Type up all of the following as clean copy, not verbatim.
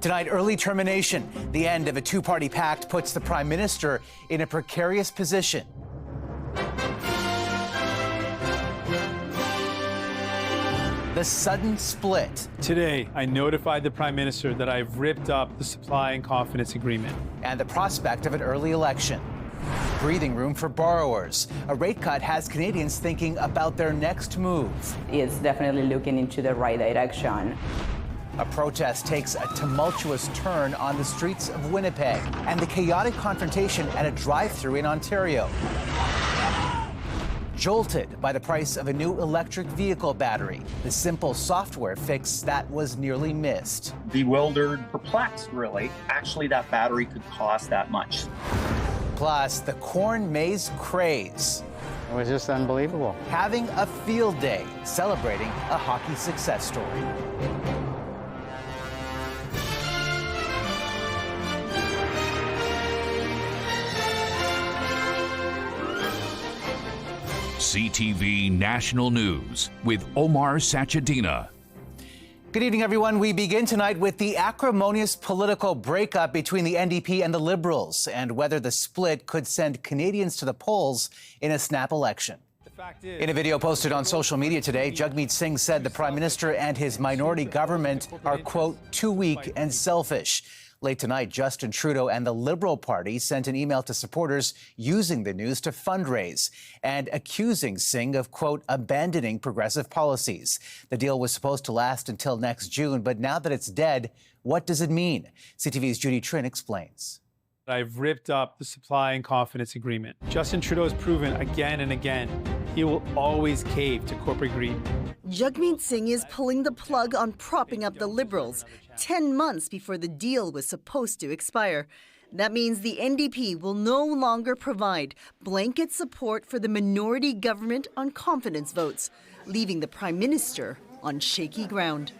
Tonight, early termination. The end of a two-party pact puts the Prime Minister in a precarious position. The sudden split. Today, I notified the Prime Minister that I've ripped up the supply and confidence agreement. And the prospect of an early election. Breathing room for borrowers. A rate cut has Canadians thinking about their next move. It's definitely looking into the right direction. A protest takes a tumultuous turn on the streets of Winnipeg, and the chaotic confrontation at a drive-thru in Ontario. Jolted by the price of a new electric vehicle battery, the simple software fix that was nearly missed. Bewildered, perplexed, really. Actually, that battery could cost that much. Plus, the corn maze craze. It was just unbelievable. Having a field day, celebrating a hockey success story. CTV National News with Omar Sachedina. Good evening, everyone. We begin tonight with the acrimonious political breakup between the NDP and the Liberals and whether the split could send Canadians to the polls in a snap election. In a video posted on social media today, Jagmeet Singh said the Prime Minister and his minority government are, quote, too weak and selfish. Late tonight, Justin Trudeau and the Liberal Party sent an email to supporters using the news to fundraise and accusing Singh of, quote, abandoning progressive policies. The deal was supposed to last until next June, but now that it's dead, what does it mean? CTV's Judy Trin explains. I've ripped up the supply and confidence agreement. Justin Trudeau has proven again and again he will always cave to corporate greed. Jagmeet Singh is pulling the plug on propping up the Liberals 10 months before the deal was supposed to expire. That means the NDP will no longer provide blanket support for the minority government on confidence votes, leaving the Prime Minister on shaky ground.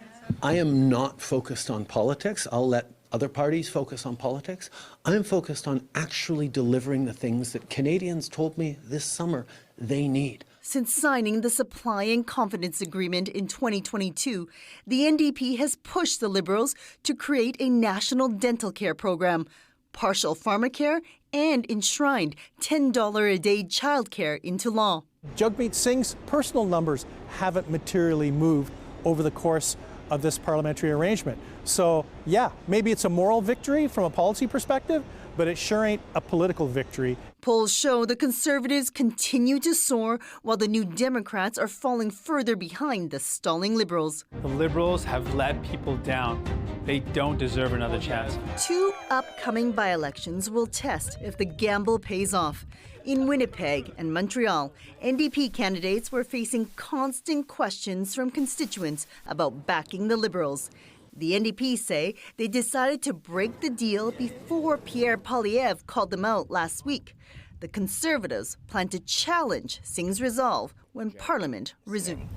I am not focused on politics. I'll let other parties focus on politics. I'm focused on actually delivering the things that Canadians told me this summer they need. Since signing the supply and confidence agreement in 2022, the NDP has pushed the Liberals to create a national dental care program, partial pharmacare, and enshrined $10 a day childcare into law. Jagmeet Singh's personal numbers haven't materially moved over the course of this parliamentary arrangement. So, yeah, maybe it's a moral victory from a policy perspective, but it sure ain't a political victory. Polls show the Conservatives continue to soar while the New Democrats are falling further behind the stalling Liberals. The Liberals have let people down. They don't deserve another chance. 2 upcoming by-elections will test if the gamble pays off. In Winnipeg and Montreal, NDP candidates were facing constant questions from constituents about backing the Liberals. The NDP say they decided to break the deal before Pierre Poilievre called them out last week. The Conservatives plan to challenge Singh's resolve when Parliament resumes.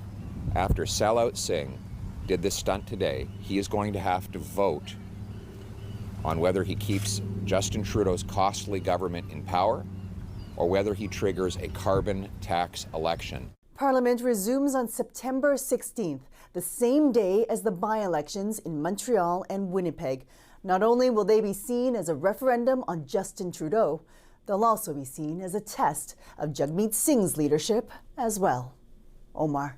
After sellout Singh did this stunt today, he is going to have to vote on whether he keeps Justin Trudeau's costly government in power or whether he triggers a carbon tax election. Parliament resumes on September 16th, the same day as the by-elections in Montreal and Winnipeg. Not only will they be seen as a referendum on Justin Trudeau, they'll also be seen as a test of Jagmeet Singh's leadership as well. Omar.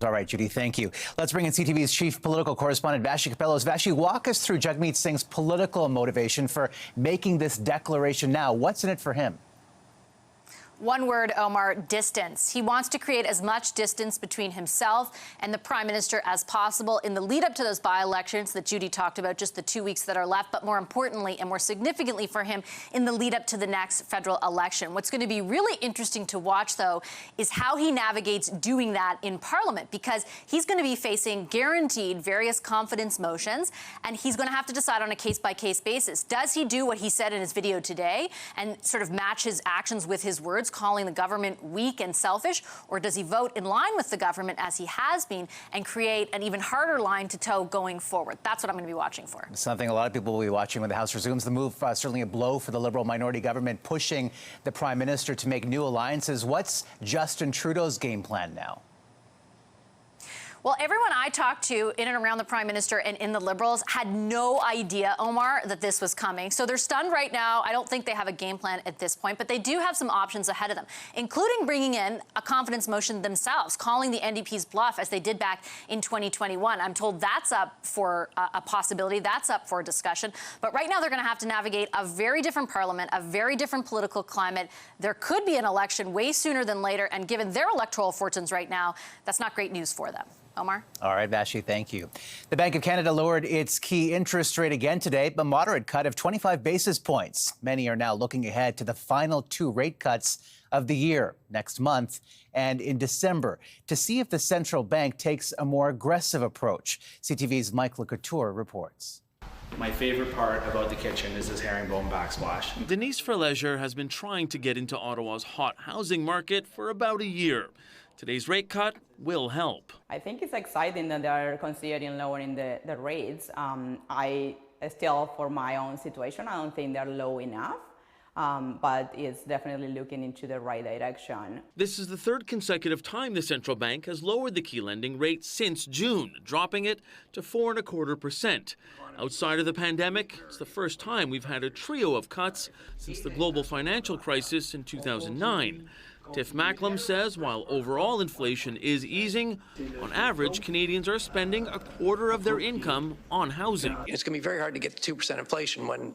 All right, Judy, thank you. Let's bring in CTV's chief political correspondent, Vashy Capello. Vashy, walk us through Jagmeet Singh's political motivation for making this declaration now. What's in it for him? One word, Omar, distance. He wants to create as much distance between himself and the Prime Minister as possible in the lead up to those by-elections that Judy talked about, just the 2 weeks that are left, but more importantly and more significantly for him in the lead up to the next federal election. What's going to be really interesting to watch, though, is how he navigates doing that in Parliament, because he's going to be facing guaranteed various confidence motions, and he's going to have to decide on a case-by-case basis. Does he do what he said in his video today and sort of match his actions with his words, calling the government weak and selfish, or does he vote in line with the government as he has been and create an even harder line to toe going forward? That's what I'm going to be watching for. Something a lot of people will be watching when the House resumes. The move, certainly a blow for the Liberal minority government, pushing the Prime Minister to make new alliances. What's Justin Trudeau's game plan now? Well, everyone I talked to in and around the Prime Minister and in the Liberals had no idea, Omar, that this was coming. So they're stunned right now. I don't think they have a game plan at this point, but they do have some options ahead of them, including bringing in a confidence motion themselves, calling the NDP's bluff as they did back in 2021. I'm told that's up for a possibility. That's up for a discussion. But right now they're going to have to navigate a very different parliament, a very different political climate. There could be an election way sooner than later. And given their electoral fortunes right now, that's not great news for them. Omar? All right, Vashy, thank you. The Bank of Canada lowered its key interest rate again today, a moderate cut of 25 basis points. Many are now looking ahead to the final 2 rate cuts of the year, next month and in December, to see if the central bank takes a more aggressive approach. CTV's Mike LeCouture reports. My favorite part about the kitchen is this herringbone backsplash. Denise Ferleger has been trying to get into Ottawa's hot housing market for about a year. Today's rate cut will help. I think it's exciting that they're considering lowering the rates. I still, for my own situation, I don't think they're low enough. But it's definitely looking into the right direction. This is the 3rd consecutive time the central bank has lowered the key lending rate since June, dropping it to 4.25%. Outside of the pandemic, it's the first time we've had a trio of cuts since the global financial crisis in 2009. Tiff Macklem says while overall inflation is easing, on average, Canadians are spending a quarter of their income on housing. It's going to be very hard to get to 2% inflation when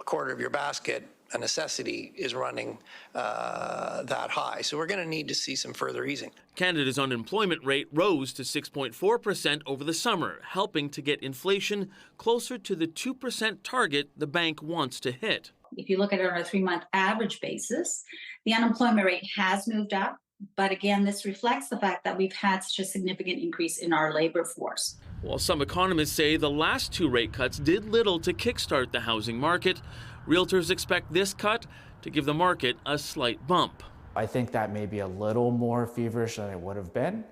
a quarter of your basket, a necessity, is running that high. So we're going to need to see some further easing. Canada's unemployment rate rose to 6.4% over the summer, helping to get inflation closer to the 2% target the bank wants to hit. If you look at it on a 3-month average basis, the unemployment rate has moved up. But again, this reflects the fact that we've had such a significant increase in our labor force. While some economists say the last 2 rate cuts did little to kickstart the housing market, realtors expect this cut to give the market a slight bump. I think that may be a little more feverish than it would have been,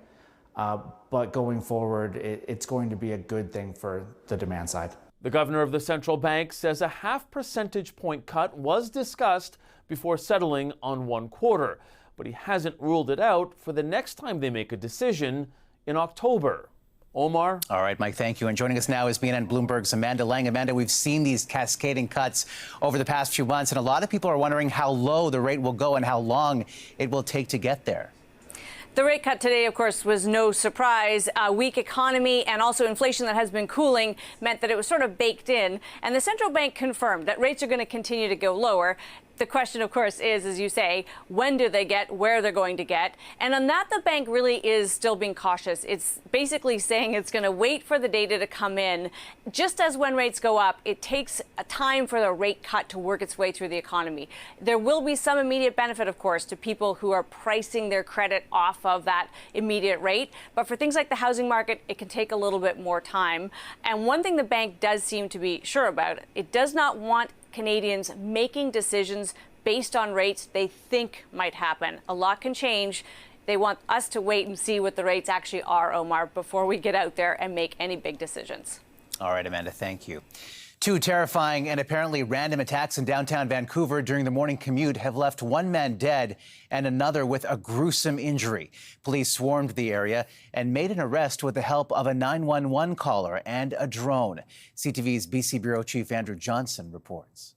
but going forward, it's going to be a good thing for the demand side. The governor of the central bank says a 0.5 percentage point cut was discussed before settling on 1/4, but he hasn't ruled it out for the next time they make a decision in October. Omar? All right, Mike, thank you. And joining us now is BNN Bloomberg's Amanda Lang. Amanda, we've seen these cascading cuts over the past few months, and a lot of people are wondering how low the rate will go and how long it will take to get there. The rate cut today, of course, was no surprise. A weak economy and also inflation that has been cooling meant that it was sort of baked in. And the central bank confirmed that rates are going to continue to go lower. The question, of course, is, as you say, when do they get, where they're going to get? And on that, the bank really is still being cautious. It's basically saying it's going to wait for the data to come in. Just as when rates go up, it takes a time for the rate cut to work its way through the economy. There will be some immediate benefit, of course, to people who are pricing their credit off of that immediate rate. But for things like the housing market, it can take a little bit more time. And one thing the bank does seem to be sure about, it does not want Canadians making decisions based on rates they think might happen. A lot can change. They want us to wait and see what the rates actually are, Omar, before we get out there and make any big decisions. All right, Amanda, thank you. 2 terrifying and apparently random attacks in downtown Vancouver during the morning commute have left 1 man dead and another with a gruesome injury. Police swarmed the area and made an arrest with the help of a 911 caller and a drone. CTV's BC Bureau Chief Andrew Johnson reports.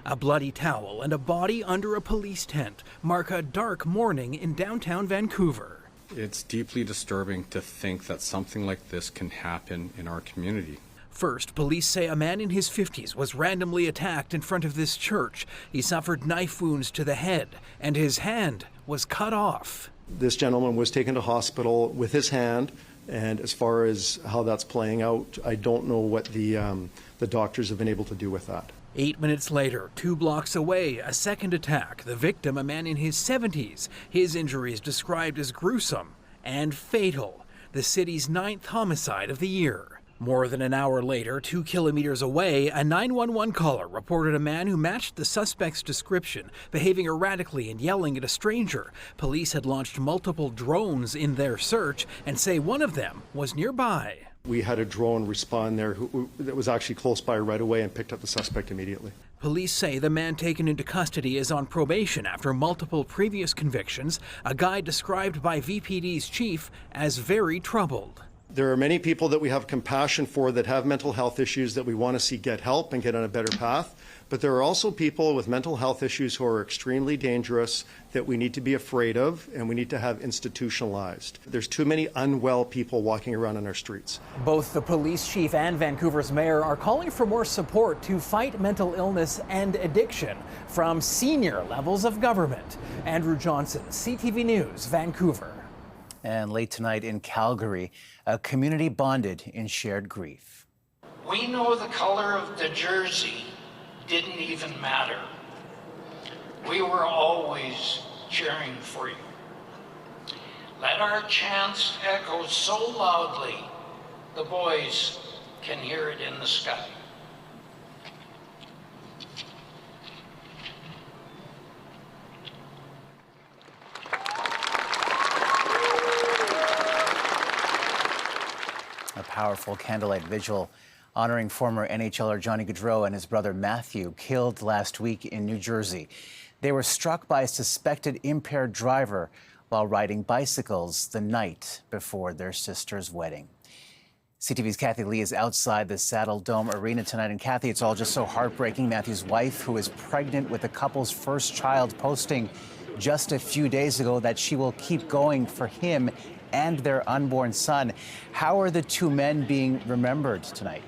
A bloody towel and a body under a police tent mark a dark morning in downtown Vancouver. It's deeply disturbing to think that something like this can happen in our community. First, police say a man in his 50s was randomly attacked in front of this church. He suffered knife wounds to the head, and his hand was cut off. This gentleman was taken to hospital with his hand, and as far as how that's playing out, I don't know what the doctors have been able to do with that. 8 minutes later, 2 blocks away, a second attack. The victim, a man in his 70s. His injuries described as gruesome and fatal. The city's 9th homicide of the year. More than an hour later, 2 kilometers away, a 911 caller reported a man who matched the suspect's description, behaving erratically and yelling at a stranger. Police had launched multiple drones in their search and say one of them was nearby. We had a drone respond there that was actually close by right away and picked up the suspect immediately. Police say the man taken into custody is on probation after multiple previous convictions, a guy described by VPD's chief as very troubled. There are many people that we have compassion for that have mental health issues that we want to see get help and get on a better path. But there are also people with mental health issues who are extremely dangerous that we need to be afraid of and we need to have institutionalized. There's too many unwell people walking around on our streets. Both the police chief and Vancouver's mayor are calling for more support to fight mental illness and addiction from senior levels of government. Andrew Johnson, CTV News, Vancouver. And late tonight in Calgary, a community bonded in shared grief. We know the color of the jersey didn't even matter. We were always cheering for you. Let our chants echo so loudly, the boys can hear it in the sky. A powerful candlelight vigil honoring former NHLer Johnny Gaudreau and his brother Matthew, killed last week in New Jersey. They were struck by a suspected impaired driver while riding bicycles the night before their sister's wedding. CTV's Kathy Lee is outside the Saddle Dome Arena tonight. And Kathy, it's all just so heartbreaking. Matthew's wife, who is pregnant with the couple's first child, posting just a few days ago that she will keep going for him and their unborn son. How are the two men being remembered tonight?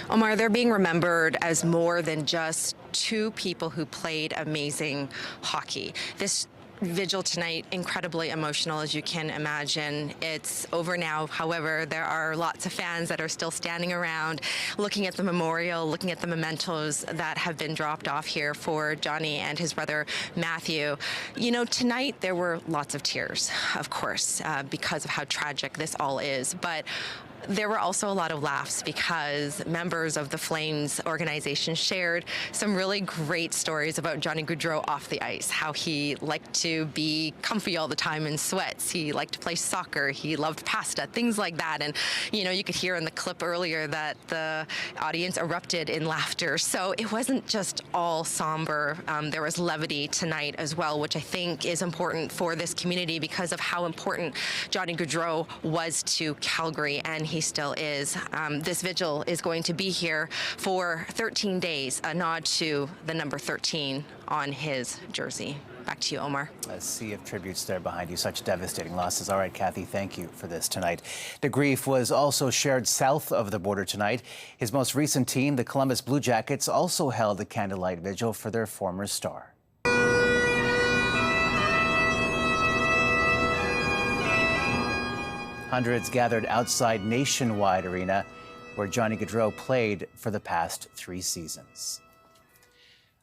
Omar, they're being remembered as more than just two people who played amazing hockey. This vigil tonight, incredibly emotional, as you can imagine. It's over now. However, there are lots of fans that are still standing around, looking at the memorial, looking at the mementos that have been dropped off here for Johnny and his brother Matthew. You know, tonight there were lots of tears, of course, because of how tragic this all is. But there were also a lot of laughs because members of the Flames organization shared some really great stories about Johnny Gaudreau off the ice, how he liked to be comfy all the time in sweats. He liked to play soccer. He loved pasta, things like that. And, you know, you could hear in the clip earlier that the audience erupted in laughter. So it wasn't just all somber. There was levity tonight as well, which I think is important for this community because of how important Johnny Gaudreau was to Calgary, and he still is. This vigil is going to be here for 13 days, a nod to the number 13 on his jersey. Back to you, Omar. A sea of tributes there behind you. Such devastating losses. All right, Kathy, thank you for this tonight. The grief was also shared south of the border tonight. His most recent team, the Columbus Blue Jackets, also held a candlelight vigil for their former star. Hundreds gathered outside Nationwide Arena, where Johnny Gaudreau played for the past 3 seasons.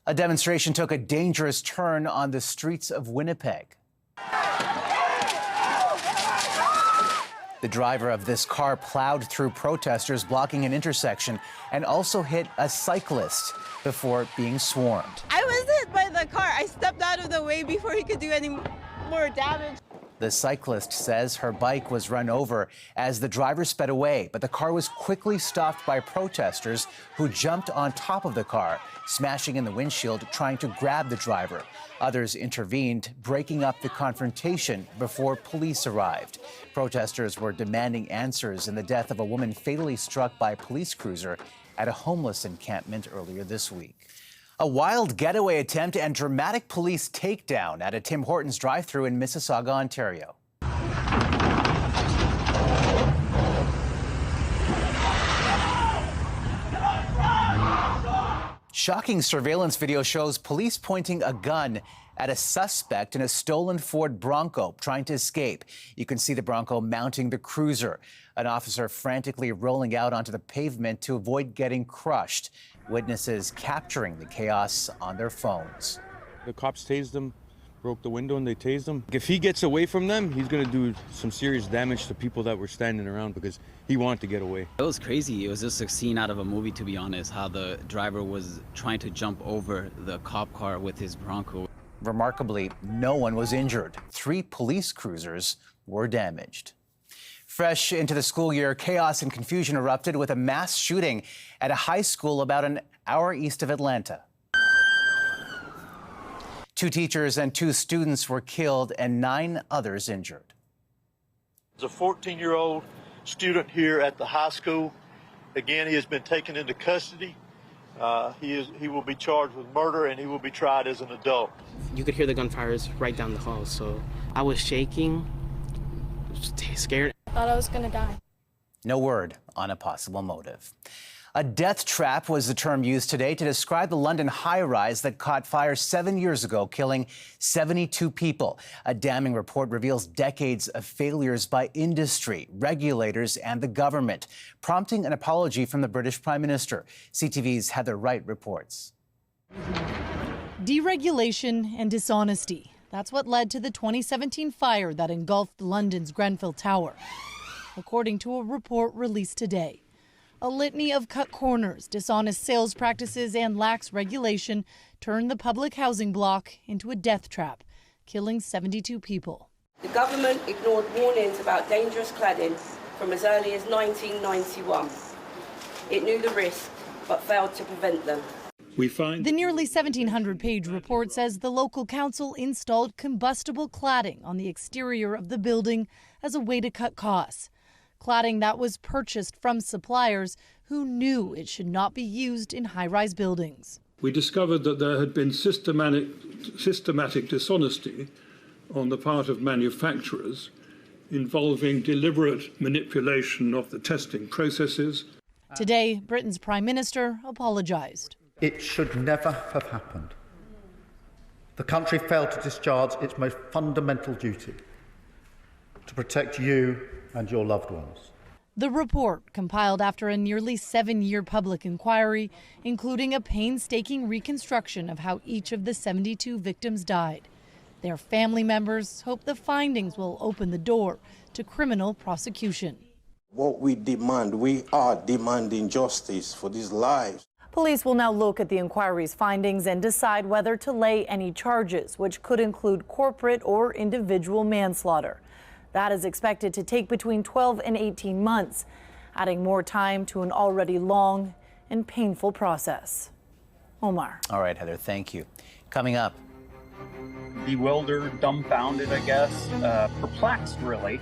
A demonstration took a dangerous turn on the streets of Winnipeg. The driver of this car plowed through protesters blocking an intersection and also hit a cyclist before being swarmed. I was hit by the car. I stepped out of the way before he could do any more damage. The cyclist says her bike was run over as the driver sped away, but the car was quickly stopped by protesters who jumped on top of the car, smashing in the windshield, trying to grab the driver. Others intervened, breaking up the confrontation before police arrived. Protesters were demanding answers in the death of a woman fatally struck by a police cruiser at a homeless encampment earlier this week. A wild getaway attempt and dramatic police takedown at a Tim Hortons drive-thru in Mississauga, Ontario. Shocking surveillance video shows police pointing a gun at a suspect in a stolen Ford Bronco trying to escape. You can see the Bronco mounting the cruiser. An officer frantically rolling out onto the pavement to avoid getting crushed. Witnesses capturing the chaos on their phones. The cops tased him, broke the window, and they tased him. If he gets away from them, he's going to do some serious damage to people that were standing around because he wanted to get away. It was crazy. It was just a scene out of a movie, to be honest, how the driver was trying to jump over the cop car with his Bronco. Remarkably, no one was injured. 3 police cruisers were damaged. Fresh into the school year, chaos and confusion erupted with a mass shooting at a high school about an hour east of Atlanta. 2 teachers and 2 students were killed and 9 others injured. There's a 14-year-old student here at the high school. Again, he has been taken into custody. He will be charged with murder and he will be tried as an adult. You could hear the gunfires right down the hall, so I was shaking, scared. I thought I was gonna die. No word on a possible motive. A death trap was the term used today to describe the London high-rise that caught fire 7 years ago, killing 72 people. A damning report reveals decades of failures by industry, regulators, and the government, prompting an apology from the British Prime Minister. CTV's Heather Wright reports. Deregulation and dishonesty. That's what led to the 2017 fire that engulfed London's Grenfell Tower, according to a report released today. A litany of cut corners, dishonest sales practices, and lax regulation turned the public housing block into a death trap, killing 72 people. The government ignored warnings about dangerous cladding from as early as 1991. It knew the risk, but failed to prevent them. The nearly 1,700-page report says the local council installed combustible cladding on the exterior of the building as a way to cut costs. Cladding that was purchased from suppliers who knew it should not be used in high-rise buildings. We discovered that there had been systematic dishonesty on the part of manufacturers involving deliberate manipulation of the testing processes. Today, Britain's Prime Minister apologized. It should never have happened. The country failed to discharge its most fundamental duty, to protect you and your loved ones. The report, compiled after a nearly 7-year public inquiry, including a painstaking reconstruction of how each of the 72 victims died. Their family members hope the findings will open the door to criminal prosecution. What we are demanding justice for these lives. Police will now look at the inquiry's findings and decide whether to lay any charges, which could include corporate or individual manslaughter. That is expected to take between 12 and 18 months, adding more time to an already long and painful process. Omar. All right, Heather, thank you. Coming up. Bewildered, dumbfounded, I guess, perplexed, really,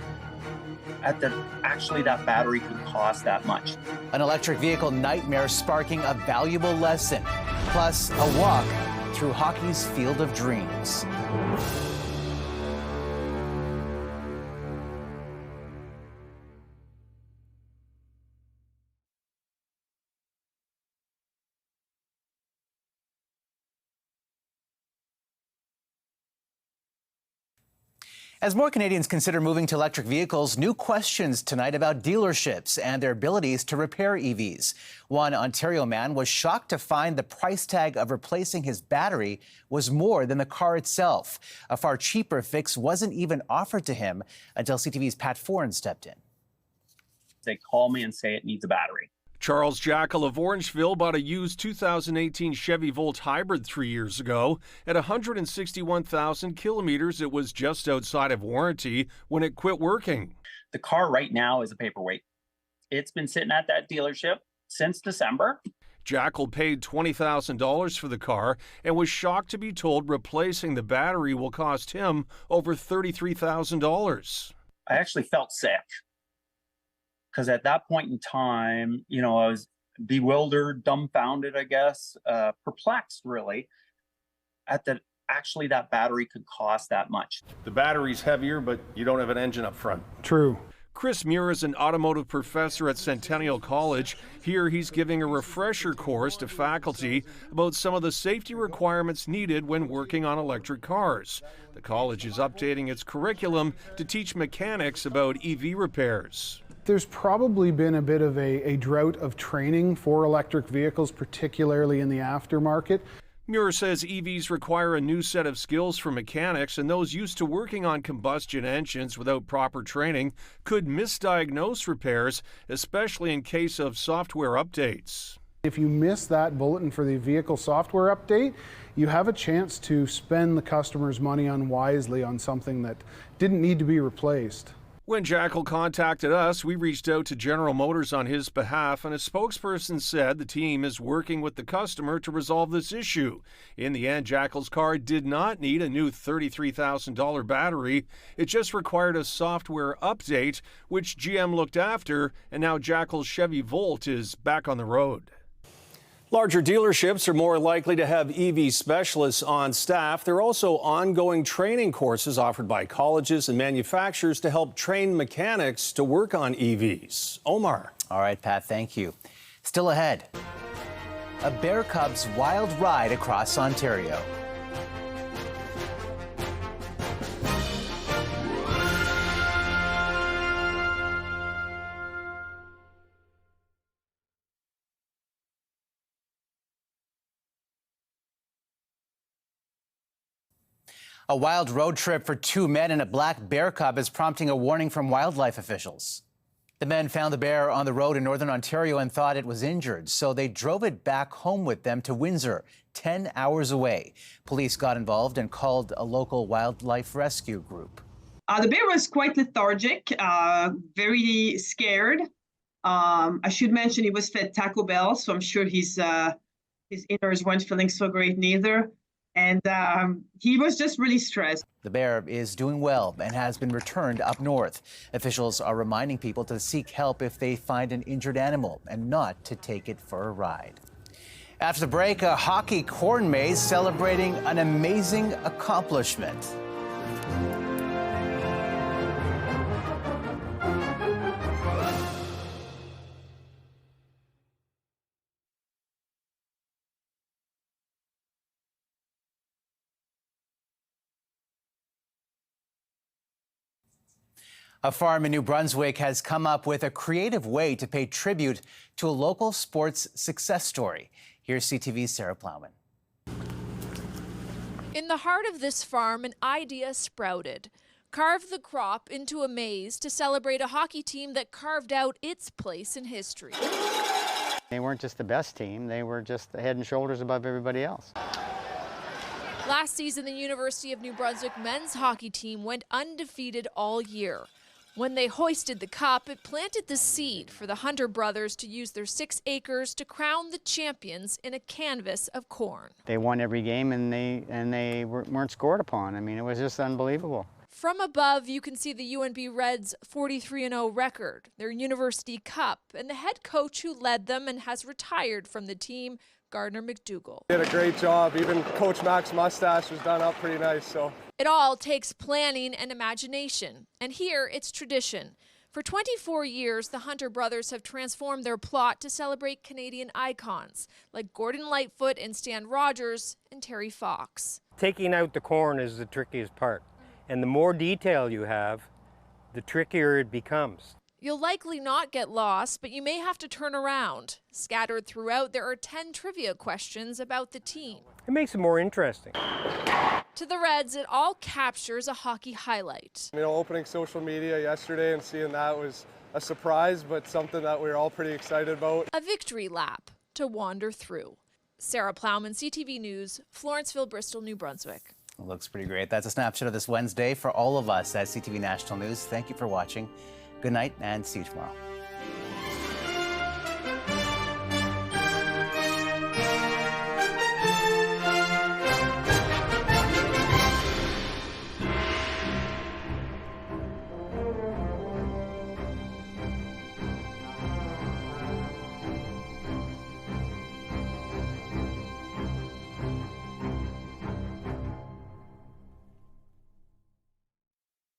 at that actually that battery could cost that much. An electric vehicle nightmare sparking a valuable lesson, plus a walk through hockey's field of dreams. As more Canadians consider moving to electric vehicles, new questions tonight about dealerships and their abilities to repair EVs. One Ontario man was shocked to find the price tag of replacing his battery was more than the car itself. A far cheaper fix wasn't even offered to him until CTV's Pat Foran stepped in. They call me and say it needs a battery. Charles Jackal of Orangeville bought a used 2018 Chevy Volt Hybrid 3 years ago. At 161,000 kilometers, it was just outside of warranty when it quit working. The car right now is a paperweight. It's been sitting at that dealership since December. Jackal paid $20,000 for the car and was shocked to be told replacing the battery will cost him over $33,000. I actually felt sick. Because at that point in time, I was bewildered, dumbfounded, I guess, perplexed, really, at that actually that battery could cost that much. The battery's heavier, but you don't have an engine up front. True. Chris Muir is an automotive professor at Centennial College. Here he's giving a refresher course to faculty about some of the safety requirements needed when working on electric cars. The college is updating its curriculum to teach mechanics about EV repairs. There's probably been a bit of a drought of training for electric vehicles, particularly in the aftermarket. Muir says EVs require a new set of skills for mechanics, and those used to working on combustion engines without proper training could misdiagnose repairs, especially in case of software updates. If you miss that bulletin for the vehicle software update, you have a chance to spend the customer's money unwisely on something that didn't need to be replaced. When Jackal contacted us, we reached out to General Motors on his behalf, and a spokesperson said the team is working with the customer to resolve this issue. In the end, Jackal's car did not need a new $33,000 battery. It just required a software update, which GM looked after, and now Jackal's Chevy Volt is back on the road. Larger dealerships are more likely to have EV specialists on staff. There are also ongoing training courses offered by colleges and manufacturers to help train mechanics to work on EVs. Omar. All right, Pat, thank you. Still ahead, a bear cub's wild ride across Ontario. A wild road trip for two men and a black bear cub is prompting a warning from wildlife officials. The men found the bear on the road in northern Ontario and thought it was injured, so they drove it back home with them to Windsor, 10 hours away. Police got involved and called a local wildlife rescue group. The bear was quite lethargic, very scared. I should mention he was fed Taco Bell, so I'm sure his innards weren't feeling so great neither. And he was just really stressed. The bear is doing well and has been returned up north. Officials are reminding people to seek help if they find an injured animal and not to take it for a ride. After the break, a hockey corn maze celebrating an amazing accomplishment. A farm in New Brunswick has come up with a creative way to pay tribute to a local sports success story. Here's CTV's Sarah Plowman. In the heart of this farm, an idea sprouted. Carve the crop into a maze to celebrate a hockey team that carved out its place in history. They weren't just the best team, they were just head and shoulders above everybody else. Last season, the University of New Brunswick men's hockey team went undefeated all year. When they hoisted the cup, it planted the seed for the Hunter brothers to use their 6 acres to crown the champions in a canvas of corn. They won every game and they weren't scored upon. I mean, it was just unbelievable. From above, you can see the UNB Reds' 43-0 record, their University Cup, and the head coach who led them and has retired from the team, Gardner McDougall. Did a great job. Even Coach Mac's mustache was done up pretty nice. So it all takes planning and imagination, and here it's tradition. For 24 years, the Hunter brothers have transformed their plot to celebrate Canadian icons like Gordon Lightfoot and Stan Rogers and Terry Fox. Taking out the corn is the trickiest part, and the more detail you have, the trickier it becomes. You'll likely not get lost, but you may have to turn around. Scattered throughout, there are 10 trivia questions about the team. It makes it more interesting. To the Reds, it all captures a hockey highlight. You know, opening social media yesterday and seeing that was a surprise, but something that we were all pretty excited about. A victory lap to wander through. Sarah Plowman, CTV News, Florenceville, Bristol, New Brunswick. It looks pretty great. That's a snapshot of this Wednesday for all of us at CTV National News. Thank you for watching. Good night and see you tomorrow.